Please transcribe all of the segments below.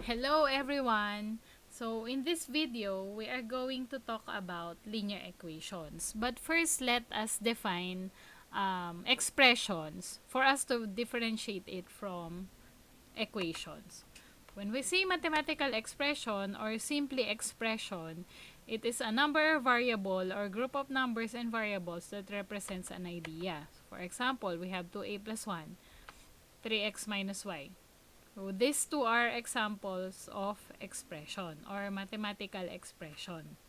Hello everyone! So in this video, we are going to talk about linear equations. But first, let us define expressions for us to differentiate it from equations. When we say mathematical expression or simply expression, it is a number, variable, or group of numbers and variables that represents an idea. For example, we have 2a plus 1, 3x minus y. So these two are examples of expression or mathematical expression.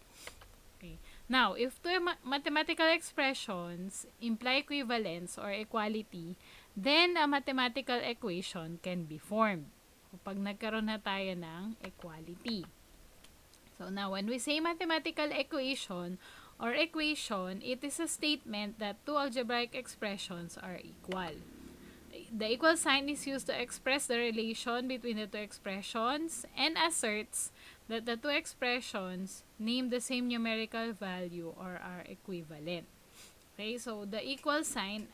Okay. Now, if two mathematical expressions imply equivalence or equality, then a mathematical equation can be formed. Kapag nagkaroon na tayo ng equality. So now, when we say mathematical equation or equation, it is a statement that two algebraic expressions are equal. The equal sign is used to express the relation between the two expressions and asserts that the two expressions name the same numerical value or are equivalent. Okay, so the equal sign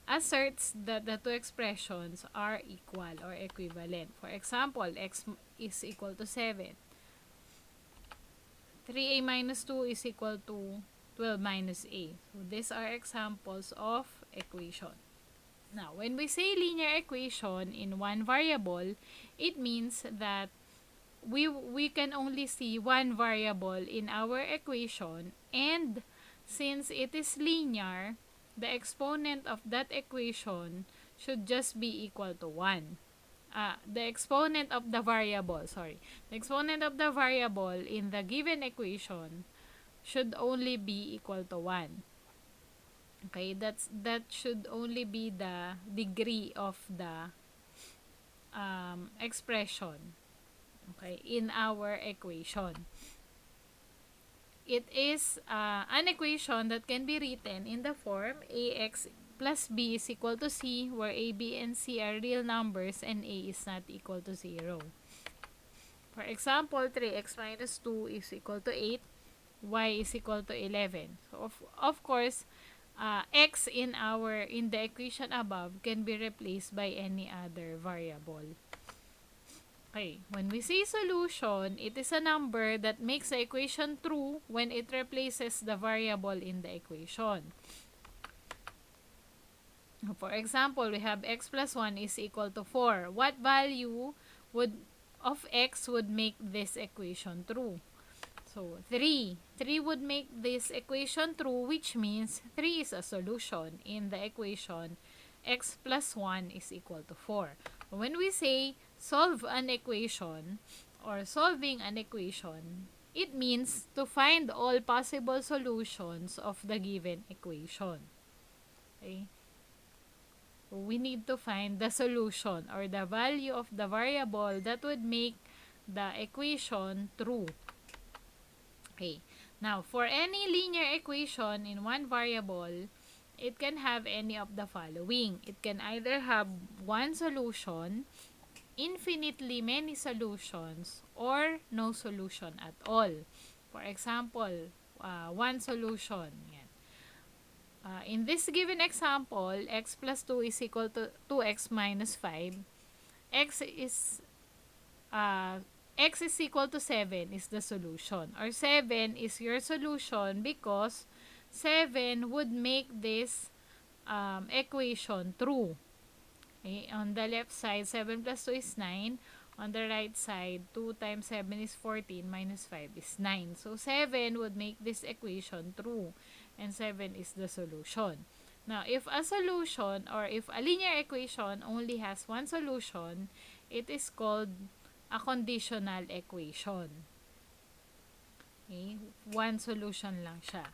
asserts that the two expressions are equal or equivalent. For example, x is equal to 7. 3a minus 2 is equal to 12 minus a. So these are examples of equation. Now, when we say linear equation in one variable, it means that we can only see one variable in our equation, and since it is linear, the exponent of that equation should just be equal to 1. The exponent of the variable, the exponent of the variable in the given equation should only be equal to 1. Okay, that should only be the degree of the expression, okay, in our equation. It is an equation that can be written in the form ax plus b is equal to c, where a, b, and c are real numbers and a is not equal to 0. For example, 3x minus 2 is equal to 8, y is equal to 11. So of course, x in the equation above can be replaced by any other variable. Okay, when we say solution, it is a number that makes the equation true when it replaces the variable in the equation. For example, we have x plus 1 is equal to 4. What value of x would make this equation true? So, 3. 3 would make this equation true, which means 3 is a solution in the equation x plus 1 is equal to 4. When we say solve an equation or solving an equation, it means to find all possible solutions of the given equation. Okay? So, we need to find the solution or the value of the variable that would make the equation true. Okay. Now, for any linear equation in one variable, it can have any of the following. It can either have one solution, infinitely many solutions, or no solution at all. For example, one solution. Yan. In this given example, x plus 2 is equal to 2x minus 5. X is uh, x is equal to 7 is the solution. Or 7 is your solution because 7 would make this equation true. Okay? On the left side, 7 plus 2 is 9. On the right side, 2 times 7 is 14 minus 5 is 9. So 7 would make this equation true. And 7 is the solution. Now, if a solution or if a linear equation only has one solution, it is called a conditional equation. Okay? One solution lang siya.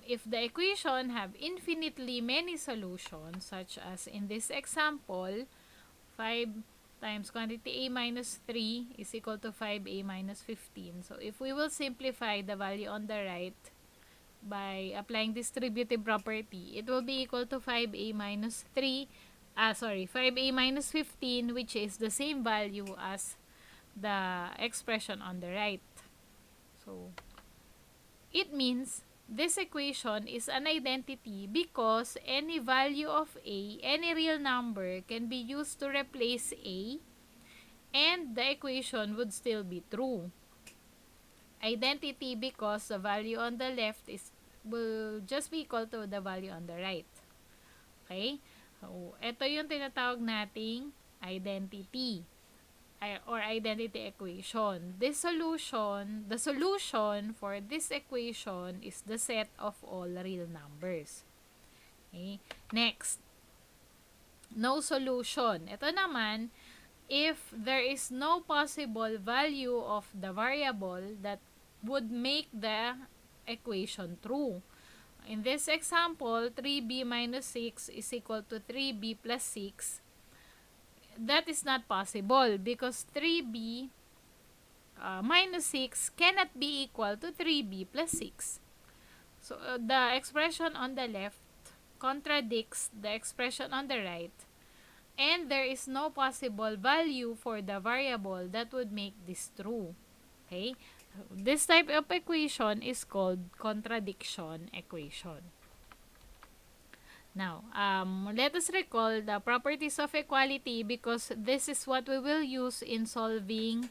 If the equation have infinitely many solutions, such as in this example, 5 times quantity a minus 3 is equal to 5a minus 15. So, if we will simplify the value on the right by applying distributive property, it will be equal to 5a minus 5a minus 15, which is the same value as the expression on the right. So, it means this equation is an identity because any value of a, any real number, can be used to replace a and the equation would still be true. Identity because the value on the left will just be equal to the value on the right. Okay? So, ito yung tinatawag nating identity or identity equation. The solution for this equation is the set of all real numbers. Okay? Next, no solution. Ito naman, if there is no possible value of the variable that would make the equation true. In this example, 3b minus 6 is equal to 3b plus 6. That is not possible because 3b minus 6 cannot be equal to 3b plus 6. So, the expression on the left contradicts the expression on the right, and there is no possible value for the variable that would make this true. Okay? This type of equation is called contradiction equation. Now, let us recall the properties of equality because this is what we will use in solving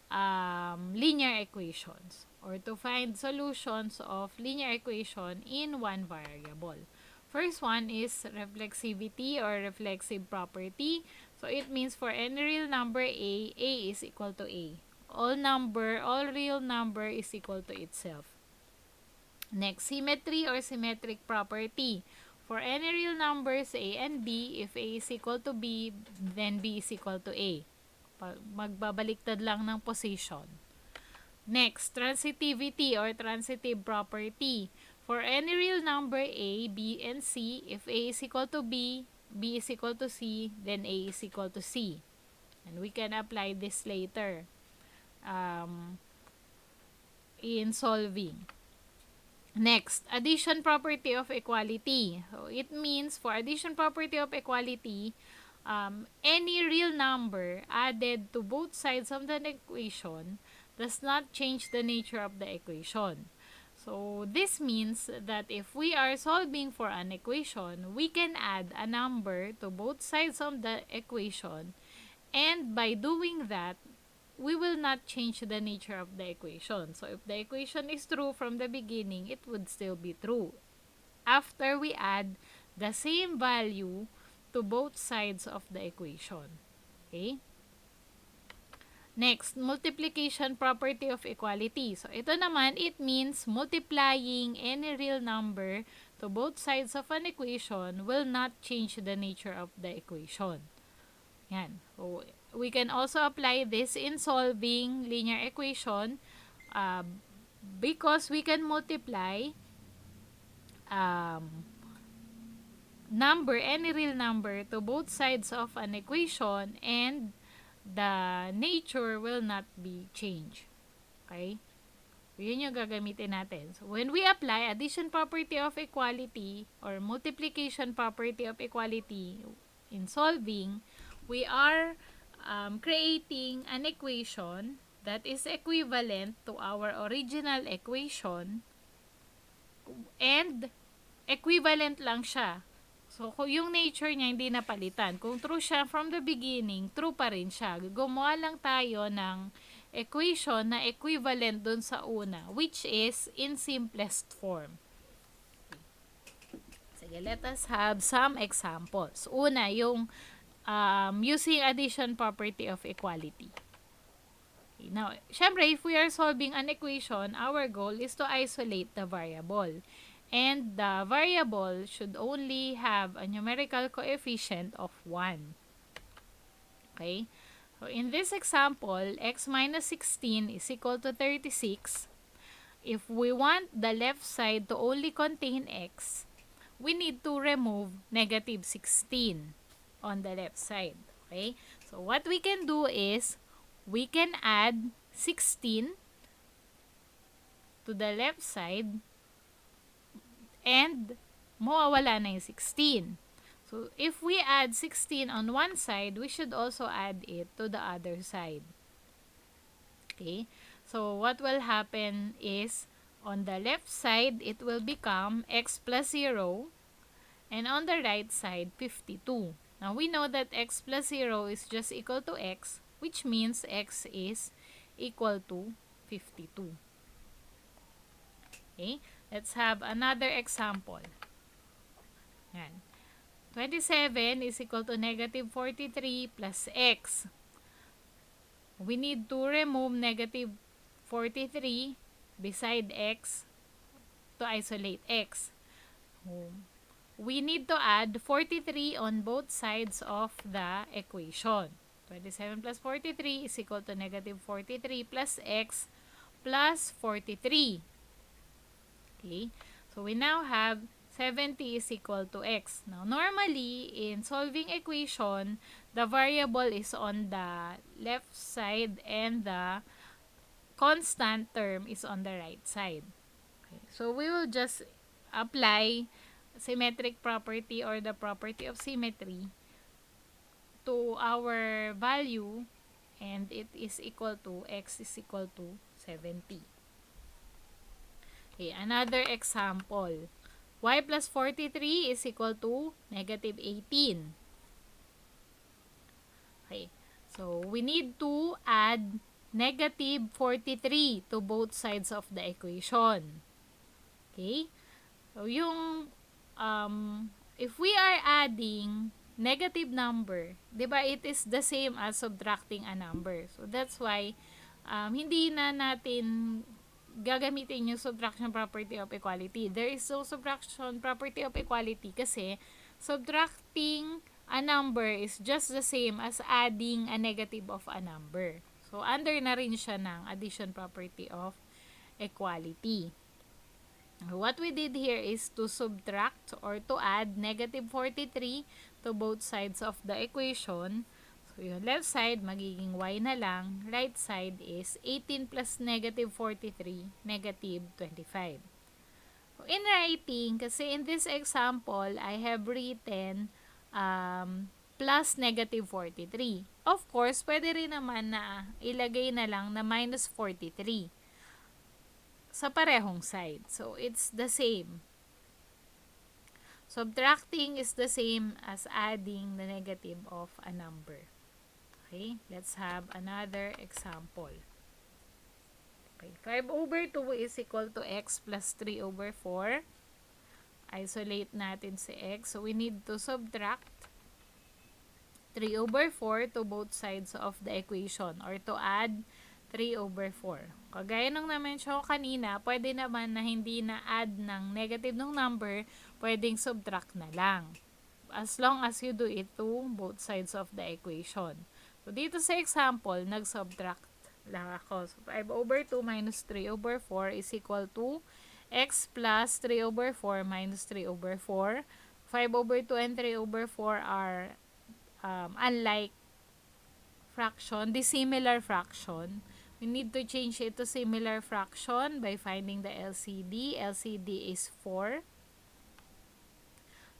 linear equations or to find solutions of linear equation in one variable. First one is reflexivity or reflexive property. So, it means for any real number A is equal to A. All real number is equal to itself. Next, symmetry or symmetric property. For any real numbers A and B, if A is equal to B, then B is equal to A. Magbabaliktad lang ng position. Next, transitivity or transitive property. For any real number A, B, and C, if A is equal to B, B is equal to C, then A is equal to C. And we can apply this later in solving. Next, addition property of equality. So, it means for addition property of equality, any real number added to both sides of the equation does not change the nature of the equation. So, this means that if we are solving for an equation, we can add a number to both sides of the equation, and by doing that, we will not change the nature of the equation. So, if the equation is true from the beginning, it would still be true after we add the same value to both sides of the equation. Okay? Next, multiplication property of equality. So, ito naman, it means multiplying any real number to both sides of an equation will not change the nature of the equation. Yan. So, we can also apply this in solving linear equation because we can multiply any real number to both sides of an equation and the nature will not be changed. Okay? So, yun yung gagamitin natin. So, when we apply addition property of equality or multiplication property of equality in solving, we are creating an equation that is equivalent to our original equation and equivalent lang siya. So, kung yung nature niya hindi napalitan, kung true siya from the beginning, true pa rin siya. Gumawa lang tayo ng equation na equivalent dun sa una, which is in simplest form. Sige, let us have some examples. Una, yung using addition property of equality. Okay, now, syempre, if we are solving an equation, our goal is to isolate the variable. And the variable should only have a numerical coefficient of 1. Okay? So, in this example, x minus 16 is equal to 36. If we want the left side to only contain x, we need to remove negative 16 on the left side. Okay? So, what we can do is, we can add 16 to the left side and mawawala na yung 16. So, if we add 16 on one side, we should also add it to the other side. Okay? So, what will happen is, on the left side, it will become x plus 0, and on the right side, 52. Now, we know that x plus 0 is just equal to x, which means x is equal to 52. Okay, let's have another example. Yan. 27 is equal to negative 43 plus x. We need to remove negative 43 beside x to isolate x. We need to add 43 on both sides of the equation. 27 plus 43 is equal to negative 43 plus x plus 43. Okay, so we now have 70 is equal to x. Now, normally, in solving equation, the variable is on the left side and the constant term is on the right side. Okay, so we will just apply symmetric property or the property of symmetry to our value, and it is equal to x is equal to 70. Okay, another example. Y plus 43 is equal to negative 18. Okay, so we need to add negative 43 to both sides of the equation. Okay, so yung if we are adding negative number, di ba, it is the same as subtracting a number. So that's why hindi na natin gagamitin yung subtraction property of equality. There is no subtraction property of equality kasi subtracting a number is just the same as adding a negative of a number. So under na rin siya ng addition property of equality. What we did here is to subtract or to add negative 43 to both sides of the equation. So, yung left side, magiging y na lang. Right side is 18 plus negative 43, negative 25. So, in writing, kasi in this example, I have written plus negative 43. Of course, pwede rin naman na ilagay na lang na minus 43 sa parehong side. So, it's the same. Subtracting is the same as adding the negative of a number. Okay, let's have another example. Okay, 5 over 2 is equal to x plus 3 over 4. Isolate natin si x. So, we need to subtract 3 over 4 to both sides of the equation or to add 3 over 4. Kagaya nung na-mention ko kanina, pwede naman na hindi na add ng negative ng number, pwedeng subtract na lang. As long as you do it to both sides of the equation. So, dito sa example, nag-subtract lang ako. So, 5 over 2 minus 3 over 4 is equal to x plus 3 over 4 minus 3 over 4. 5 over 2 and 3 over 4 are unlike fraction, dissimilar fraction. We need to change it to similar fraction by finding the LCD. LCD is 4.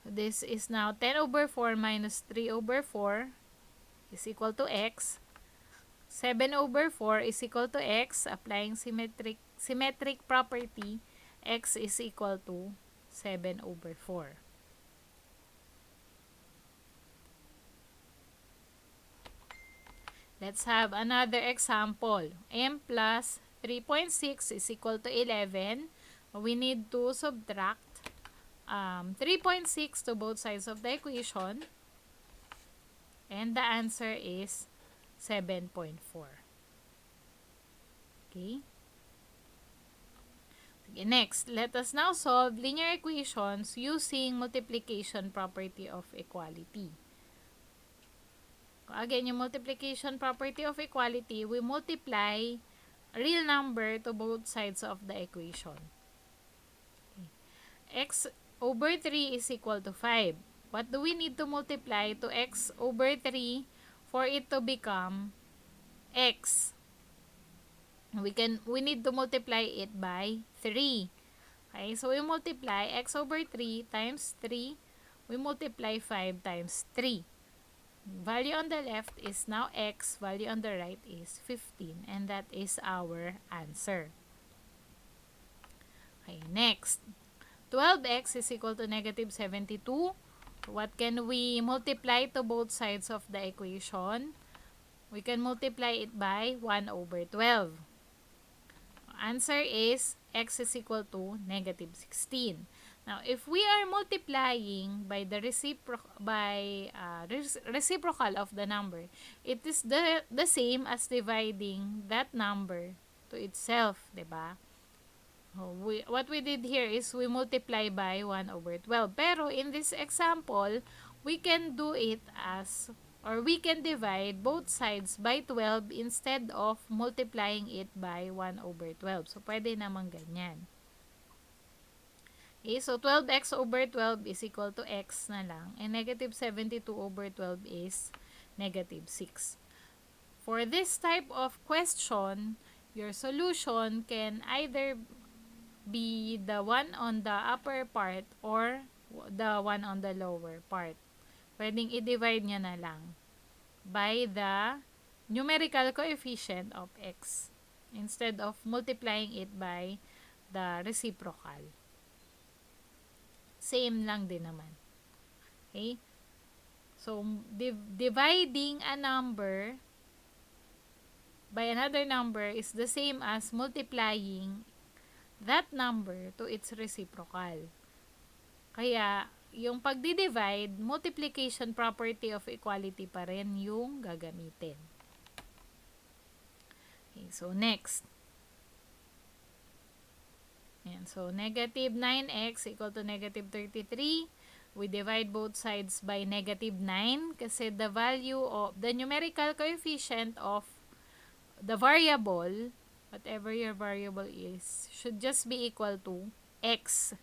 This is now 10 over 4 minus 3 over 4 is equal to x. 7 over 4 is equal to x. Applying symmetric property, x is equal to 7 over 4. Let's have another example. M plus 3.6 is equal to 11. We need to subtract 3.6 to both sides of the equation. And the answer is 7.4. Okay. Next, let us now solve linear equations using multiplication property of equality. Again, yung multiplication property of equality, we multiply a real number to both sides of the equation. Okay. X over 3 is equal to 5. What do we need to multiply to x over 3 for it to become x? We need to multiply it by 3. Okay, so we multiply x over 3 times 3. We multiply 5 times 3. Value on the left is now x, value on the right is 15, and that is our answer. Okay, next. 12x is equal to negative 72. What can we multiply to both sides of the equation? We can multiply it by 1 over 12. Answer is x is equal to negative 16. Now, if we are multiplying by the reciprocal of the number, it is the same as dividing that number to itself, diba? What we did here is we multiply by 1 over 12. Pero in this example, we can do it as, or we can divide both sides by 12 instead of multiplying it by 1 over 12. So, pwede naman ganyan. Okay, so 12x over 12 is equal to x na lang. And negative 72 over 12 is negative 6. For this type of question, your solution can either be the one on the upper part or the one on the lower part. Pwedeng i-divide nyo na lang by the numerical coefficient of x instead of multiplying it by the reciprocal. Same lang din naman. Okay? So, dividing a number by another number is the same as multiplying that number to its reciprocal. Kaya, yung pagdi-divide, multiplication property of equality pa rin yung gagamitin. Okay, so next. Ayan, so negative 9x equal to negative 33. We divide both sides by negative 9 kasi the value of the numerical coefficient of the variable, whatever your variable is, should just be equal to x.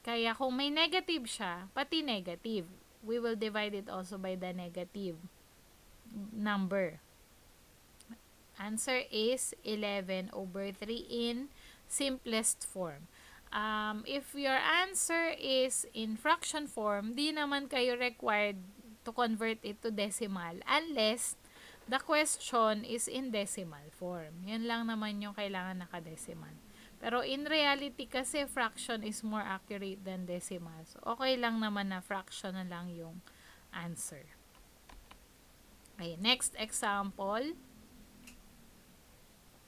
Kaya kung may negative siya, pati negative, we will divide it also by the negative number. Answer is 11 over 3 in simplest form. If your answer is in fraction form, di naman kayo required to convert it to decimal unless the question is in decimal form. Yan lang naman yung kailangan nakadecimal. Pero in reality kasi fraction is more accurate than decimal. So, okay lang naman na fraction na lang yung answer. Okay, next example.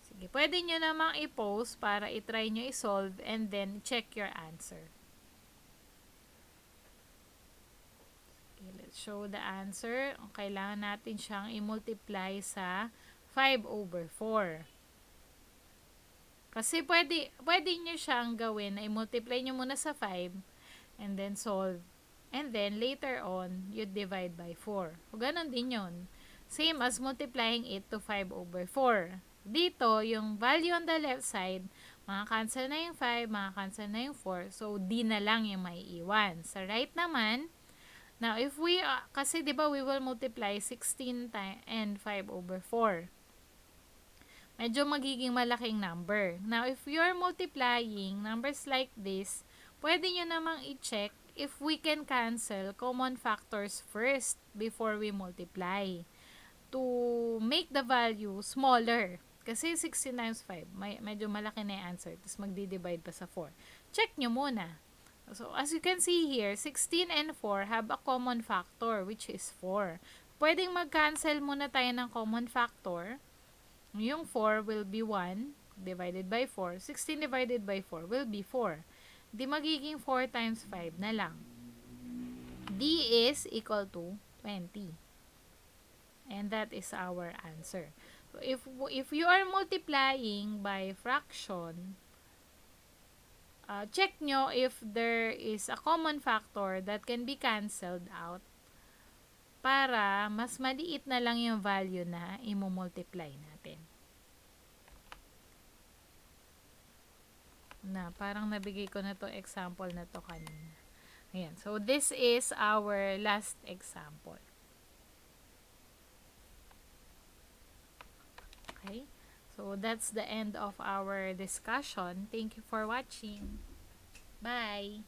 Sige, pwede nyo namang i-post para i-try nyo i-solve and then check your answer. Okay, let's show the answer. Kailangan natin siyang i-multiply sa 5 over 4. Kasi pwede nyo siyang gawin na i-multiply nyo muna sa 5 and then solve. And then later on, you divide by 4. O ganun din yun. Same as multiplying it to 5 over 4. Dito, yung value on the left side, makakancel na yung 5, makakancel na yung 4. So, D na lang yung may iwan. Sa right naman, now if we, kasi diba we will multiply 16 and 5 over 4. Medyo magiging malaking number. Now, if you're multiplying numbers like this, pwede nyo namang i-check if we can cancel common factors first before we multiply to make the value smaller. Kasi 16 times 5, medyo malaki na yung answer. Tapos magdi-divide pa sa 4. Check nyo muna. So, as you can see here, 16 and 4 have a common factor, which is 4. Pwedeng mag-cancel muna tayo ng common factor. Yung 4 will be 1 divided by 4. 16 divided by 4 will be 4. Di magiging 4 times 5 na lang. D is equal to 20. And that is our answer. So if you are multiplying by fraction, check nyo if there is a common factor that can be cancelled out para mas maliit na lang yung value na i-multiply natin. Na parang nabigay ko na to example na to kanina. Ayan. So this is our last example. Okay, so that's the end of our discussion. Thank you for watching. Bye!